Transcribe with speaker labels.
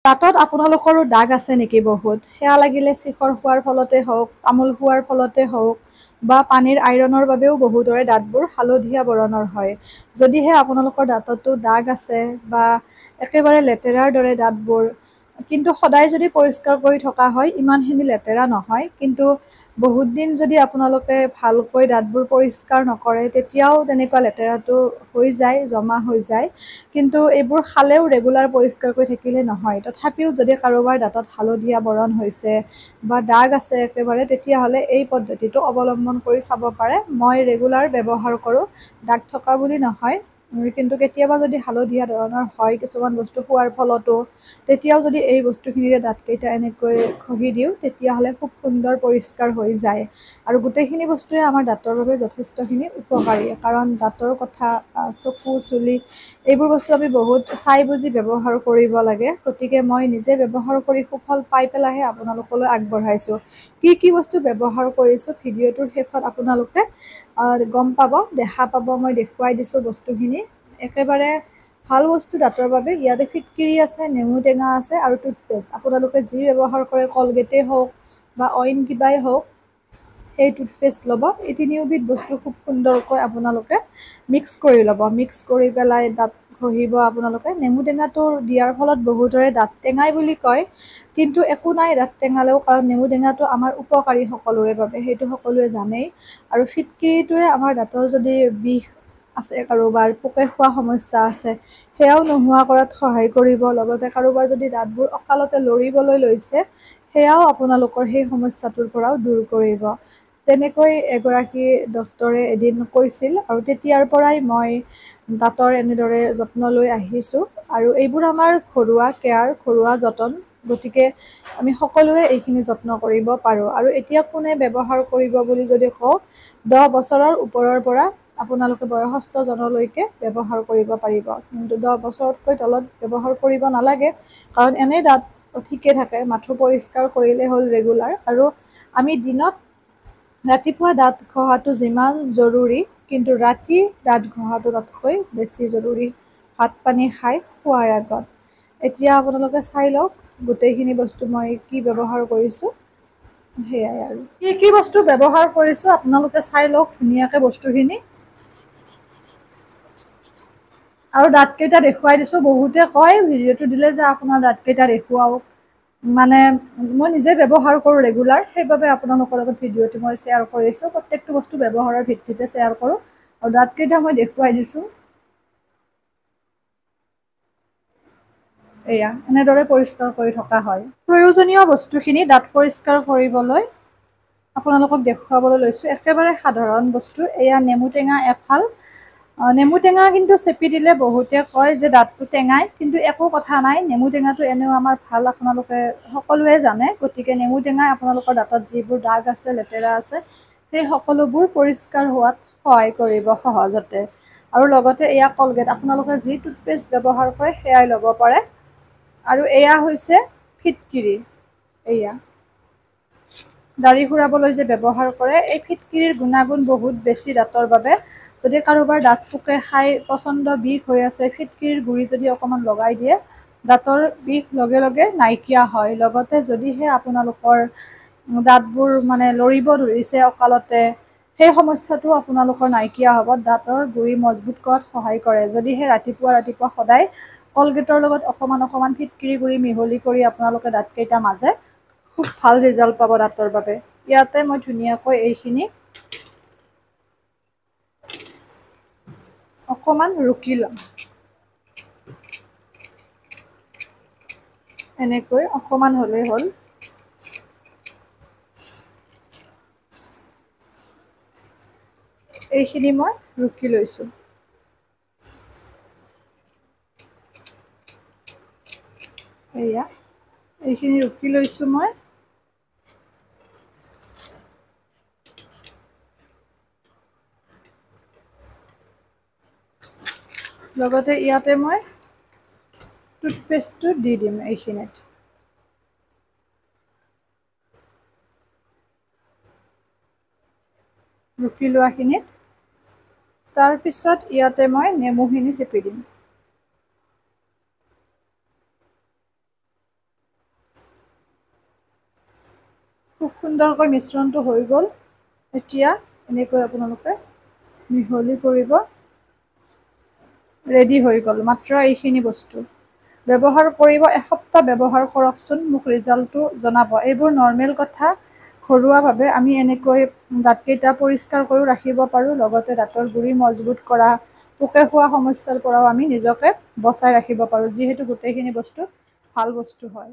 Speaker 1: দাঁতত আপোনালোকৰো দাগ আছে নেকি বহুত? সেয়া লাগিলে চিখৰ খোৱাৰ ফলতে হওক, তামোল খোৱাৰ ফলতে হওক বা পানীৰ আইৰণৰ বাবেও বহুতৰে দাঁতবোৰ হালধীয়া বৰণৰ হয়। যদিহে আপোনালোকৰ দাঁততো দাগ আছে বা একেবাৰে লেতেৰাৰ দৰে দাঁতবোৰ, কিন্তু সদায় যদি পৰিষ্কাৰ কৰি থকা হয় ইমানখিনি লেতেৰা নহয়। কিন্তু বহুত দিন যদি আপোনালোকে ভালকৈ দাঁতবোৰ পৰিষ্কাৰ নকৰে তেতিয়াও তেনেকুৱা লেতেৰাটো হৈ যায়, জমা হৈ যায়। কিন্তু এইবোৰ খালেও ৰেগুলাৰ পৰিষ্কাৰ কৰি থাকিলে নহয়। তথাপিও যদি কাৰোবাৰ দাঁতত হালধীয়া বৰণ হৈছে বা দাগ আছে একেবাৰে, তেতিয়াহ'লে এই পদ্ধতিটো অৱলম্বন কৰি চাব পাৰে। মই ৰেগুলাৰ ব্যৱহাৰ কৰোঁ, দাগ থকা বুলি নহয়। কিন্তু কেতিয়াবা যদি হালধীয়া ধৰণৰ হয় কিছুমান বস্তু খোৱাৰ ফলতো, তেতিয়াও যদি এই বস্তুখিনিৰে দাঁতকেইটা এনেকৈ ঘঁহি দিওঁ তেতিয়াহ'লে খুব সুন্দৰ পৰিষ্কাৰ হৈ যায়। আৰু গোটেইখিনি বস্তুৱে আমাৰ দাঁতৰ বাবে যথেষ্টখিনি উপকাৰী, কাৰণ দাঁতৰ কথা চকু চুলি এইবোৰ বস্তু আমি বহুত চাই বুজি ব্যৱহাৰ কৰিব লাগে। গতিকে মই নিজে ব্যৱহাৰ কৰি সুফল পাই পেলাইহে আপোনালোকলৈ আগবঢ়াইছোঁ। কি কি বস্তু ব্যৱহাৰ কৰিছোঁ ভিডিঅ'টোৰ শেষত আপোনালোকে গম পাব, দেখা পাব। মই দেখুৱাই দিছোঁ বস্তুখিনি। একেবাৰে ভাল বস্তু দাঁতৰ বাবে। ইয়াতে ফিটকিৰি আছে, নেমু টেঙা আছে আৰু টুথপেষ্ট। আপোনালোকে যি ব্যৱহাৰ কৰে, কলগেটেই হওক বা অইন কিবাই হওক, সেই টুথপেষ্ট ল'ব। এই তিনিওবিধ বস্তু খুব সুন্দৰকৈ আপোনালোকে মিক্স কৰি ল'ব। মিক্স কৰি পেলাই দাঁত ঘঁহিব আপোনালোকে। নেমু টেঙাটো দিয়াৰ ফলত বহুতৰে দাঁত টেঙাই বুলি কয়, কিন্তু একো নাই দাঁত টেঙালেও, কাৰণ নেমু টেঙাটো আমাৰ উপকাৰী সকলোৰে বাবে, সেইটো সকলোৱে জানেই। আৰু ফিটকিৰিটোৱে আমাৰ দাঁতৰ যদি বিষ আছে, কাৰোবাৰ পোকে খোৱা সমস্যা আছে, সেয়াও নোহোৱা কৰাত সহায় কৰিব। লগতে কাৰোবাৰ যদি দাঁতবোৰ অকালতে লৰিবলৈ লৈছে, সেয়াও আপোনালোকৰ সেই সমস্যাটোৰ পৰাও দূৰ কৰিব। তেনেকৈ এগৰাকী ডক্তৰে এদিন কৈছিল, আৰু তেতিয়াৰ পৰাই মই দাঁতৰ এনেদৰে যত্ন লৈ আহিছোঁ। আৰু এইবোৰ আমাৰ ঘৰুৱা কেয়াৰ, ঘৰুৱা যতন। গতিকে আমি সকলোৱে এইখিনি যত্ন কৰিব পাৰোঁ। আৰু এতিয়া কোনে ব্যৱহাৰ কৰিব বুলি যদি কওঁ, 10 বছৰৰ ওপৰৰ পৰা আপোনালোকে বয়সস্থজনলৈকে ব্যৱহাৰ কৰিব পাৰিব। কিন্তু 10 বছৰতকৈ তলত ব্যৱহাৰ কৰিব নালাগে, কাৰণ এনেই দাঁত ঠিকে থাকে। মাথো পৰিষ্কাৰ কৰিলে হ'ল ৰেগুলাৰ। আৰু আমি দিনত ৰাতিপুৱা দাঁত ঘঁহাটো যিমান জৰুৰী, কিন্তু ৰাতি দাঁত ঘঁহাটো তাতকৈ বেছি জৰুৰী, ভাত পানী খাই শোৱাৰ আগত। এতিয়া আপোনালোকে চাই লওক গোটেইখিনি বস্তু মই কি ব্যৱহাৰ কৰিছোঁ। সেয়াই আৰু কি কি বস্তু ব্যৱহাৰ কৰিছোঁ আপোনালোকে চাই লওক ধুনীয়াকৈ বস্তুখিনি। আৰু দাঁতকেইটা দেখুৱাই দিছোঁ। বহুতে কয় ভিডিঅ'টো দিলে যে আপোনাৰ দাঁতকেইটা দেখুৱাওক, মানে মই নিজে ব্যৱহাৰ কৰোঁ ৰেগুলাৰ, সেইবাবে আপোনালোকৰ লগত ভিডিঅ'টো মই শ্বেয়াৰ কৰিছোঁ। প্ৰত্যেকটো বস্তু ব্যৱহাৰৰ ভিত্তিতে শ্বেয়াৰ কৰোঁ। আৰু দাঁতকেইটা মই দেখুৱাই দিছোঁ। এয়া এনেদৰে পৰিষ্কাৰ কৰি থকা হয়। প্ৰয়োজনীয় বস্তুখিনি দাঁত পৰিষ্কাৰ কৰিবলৈ আপোনালোকক দেখুৱাবলৈ লৈছোঁ। একেবাৰে সাধাৰণ বস্তু। এয়া নেমু টেঙা এফাল। নেমু টেঙা কিন্তু চেপি দিলে বহুতে কয় যে দাঁতটো টেঙাই, কিন্তু একো কথা নাই। নেমু টেঙাটো এনেও আমাৰ ভাল, আপোনালোকে সকলোৱে জানে। গতিকে নেমু টেঙাই আপোনালোকৰ দাঁতত যিবোৰ দাগ আছে, লেতেৰা আছে, সেই সকলোবোৰ পৰিষ্কাৰ হোৱাত সহায় কৰিব সহজতে। আৰু লগতে এয়া কলগেট। আপোনালোকে যি টুথপেষ্ট ব্যৱহাৰ কৰে সেয়াই ল'ব পাৰে। আৰু এয়া হৈছে ফিটকিৰি। এয়া দাঢ়ি খুৰাবলৈ যে ব্যৱহাৰ কৰে, এই ফিটকিৰিৰ গুণাগুণ বহুত বেছি দাঁতৰ বাবে। যদি কাৰোবাৰ দাঁত পোকে খাই প্ৰচণ্ড বিষ হৈ আছে, ফিটকিৰিৰ গুৰি যদি অকণমান লগাই দিয়ে, দাঁতৰ বিষ লগে লগে নাইকিয়া হয়। লগতে যদিহে আপোনালোকৰ দাঁতবোৰ মানে লৰিব ধৰিছে অকালতে, সেই সমস্যাটো আপোনালোকৰ নাইকিয়া হ'ব। দাঁতৰ গুৰি মজবুত কৰাত সহায় কৰে। যদিহে ৰাতিপুৱা সদায় কলগেটৰ লগত অকণমান অকণমান ফিটকিৰি গুৰি মিহলি কৰি আপোনালোকে দাঁতকেইটা মাজে, খুব ভাল ৰিজাল্ট পাব দাঁতৰ বাবে। ইয়াতে মই ধুনীয়াকৈ এইখিনি অকণমান ৰুকি ল'ম। এনেকৈ অকণমান হ'লেই হ'ল। এইখিনি মই ৰুকি লৈছোঁ। এয়া এইখিনি ৰুকি লৈছোঁ মই। লগতে ইয়াতে মই টুথপেষ্টটো দি দিম এইখিনিত। ৰুকি লোৱাখিনিত। তাৰপিছত ইয়াতে মই নেমুখিনি চেপি দিম। খুব সুন্দৰকৈ মিশ্ৰণটো হৈ গ'ল। এতিয়া এনেকৈ আপোনালোকে মিহলি কৰিব। ৰেডি হৈ গ'ল, মাত্ৰ এইখিনি বস্তু। ব্যৱহাৰ কৰিব, এসপ্তাহ ব্যৱহাৰ কৰকচোন, মোক ৰিজাল্টটো জনাব। এইবোৰ নৰ্মেল কথা, ঘৰুৱাভাৱে আমি এনেকৈ দাঁতকেইটা পৰিষ্কাৰ কৰিও ৰাখিব পাৰোঁ, লগতে দাঁতৰ গুৰি মজবুত কৰা, পোকে খোৱা সমস্যাৰ পৰাও আমি নিজকে বচাই ৰাখিব পাৰোঁ, যিহেতু গোটেইখিনি বস্তু ভাল বস্তু হয়।